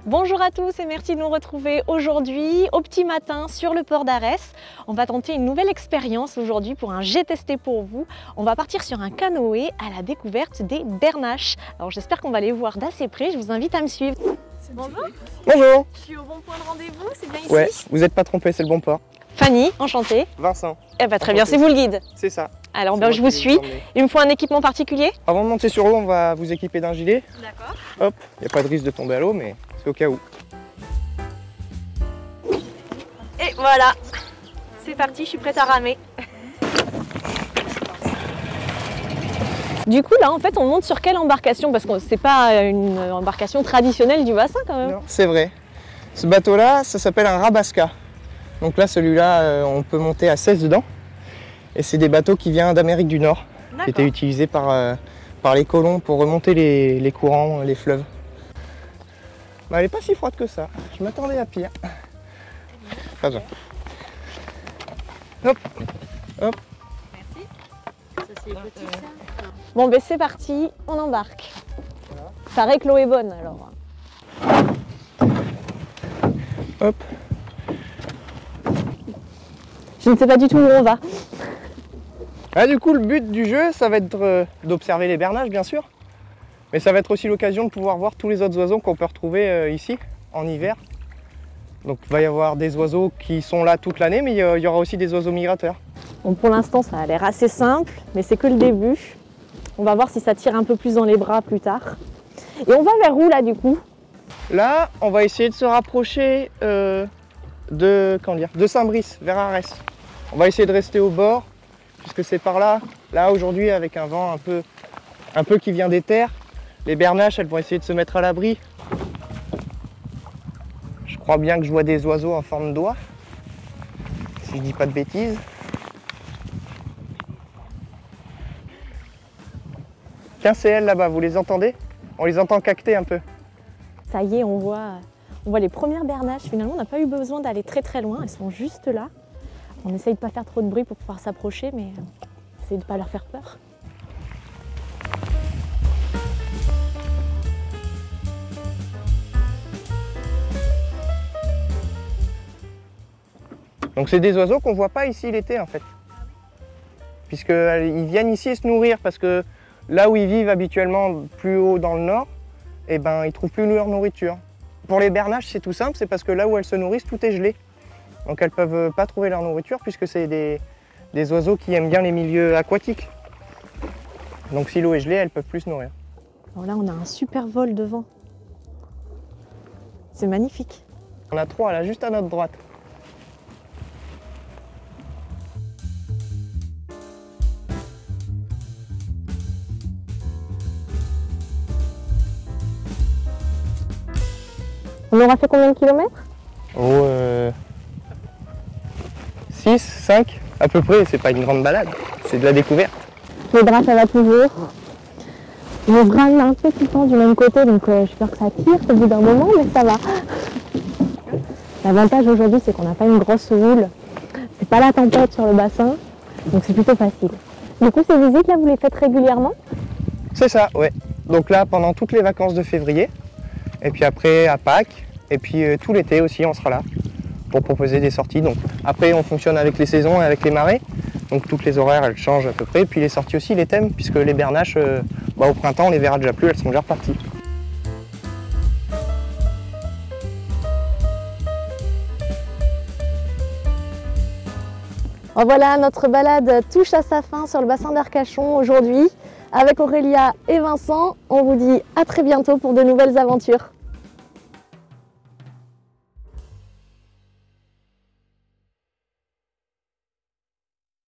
Bonjour à tous et merci de nous retrouver aujourd'hui au petit matin sur le port d'Arès. On va tenter une nouvelle expérience aujourd'hui pour un J'ai testé pour vous. On va partir sur un canoë à la découverte des bernaches. Alors j'espère qu'on va les voir d'assez près, je vous invite à me suivre. Bonjour. Bonjour. Je suis au bon point de rendez-vous, c'est bien ici? Ouais, vous n'êtes pas trompé, c'est le bon port. Fanny, enchantée. Vincent. Eh ben, très bien, c'est vous le guide. C'est ça. Alors ben, je vous suis. Il me faut un équipement particulier? Avant de monter sur l'eau, on va vous équiper d'un gilet. D'accord. Hop, il n'y a pas de risque de tomber à l'eau, mais c'est au cas où. Et voilà, c'est parti, je suis prête à ramer. Du coup là en fait on monte sur quelle embarcation? Parce que c'est pas une embarcation traditionnelle du bassin quand même. Non, c'est vrai. Ce bateau là, ça s'appelle un rabasca. Donc là celui-là on peut monter à 16 dedans. Et c'est des bateaux qui viennent d'Amérique du Nord, qui étaient utilisés par les colons pour remonter les courants, les fleuves. Bah, elle n'est pas si froide que ça, je m'attendais à pire. Pas besoin. Hop, hop. Merci. Ça, c'est petit, ça. Bon ben c'est parti, on embarque. Voilà. Paraît que l'eau est bonne alors. Hop. Je ne sais pas du tout où on va. Ah, du coup le but du jeu ça va être d'observer les bernaches bien sûr. Mais ça va être aussi l'occasion de pouvoir voir tous les autres oiseaux qu'on peut retrouver ici en hiver. Donc il va y avoir des oiseaux qui sont là toute l'année, mais il y aura aussi des oiseaux migrateurs. Bon, pour l'instant ça a l'air assez simple, mais c'est que le début. On va voir si ça tire un peu plus dans les bras plus tard. Et on va vers où là du coup? Là, on va essayer de se rapprocher de Saint-Brice, vers Arès. On va essayer de rester au bord, puisque c'est par là. Là aujourd'hui, avec un vent un peu qui vient des terres, les bernaches, elles vont essayer de se mettre à l'abri. Je crois bien que je vois des oiseaux en forme d'oie, si je dis pas de bêtises. Tiens, c'est elles là-bas, vous les entendez? On les entend cacter un peu. Ça y est, on voit les premières bernaches. Finalement, on n'a pas eu besoin d'aller très loin, elles sont juste là. On essaye de ne pas faire trop de bruit pour pouvoir s'approcher, mais essaye de ne pas leur faire peur. Donc c'est des oiseaux qu'on ne voit pas ici l'été en fait. Puisqu'ils viennent ici se nourrir parce que là où ils vivent habituellement plus haut dans le nord, eh ben, ils ne trouvent plus leur nourriture. Pour les bernaches c'est tout simple, c'est parce que là où elles se nourrissent tout est gelé. Donc elles ne peuvent pas trouver leur nourriture puisque c'est des oiseaux qui aiment bien les milieux aquatiques. Donc si l'eau est gelée, elles ne peuvent plus se nourrir. Alors là on a un super vol devant. C'est magnifique. On a trois là juste à notre droite. On aura fait combien de kilomètres? Oh, 6, 5 à peu près, c'est pas une grande balade, c'est de la découverte. Les bras ça va toujours. Le rame un peu tout le temps du même côté, donc j'ai peur que ça tire au bout d'un moment, mais ça va. L'avantage aujourd'hui c'est qu'on n'a pas une grosse houle, c'est pas la tempête sur le bassin, donc c'est plutôt facile. Du coup ces visites là vous les faites régulièrement? C'est ça, ouais. Donc là pendant toutes les vacances de février, et puis après à Pâques, et puis tout l'été aussi on sera là pour proposer des sorties. Donc après on fonctionne avec les saisons et avec les marées, donc toutes les horaires elles changent à peu près, et puis les sorties aussi, les thèmes, puisque les bernaches au printemps on les verra déjà plus, elles sont déjà reparties. En voilà, notre balade touche à sa fin sur le bassin d'Arcachon aujourd'hui. Avec Aurélia et Vincent, on vous dit à très bientôt pour de nouvelles aventures.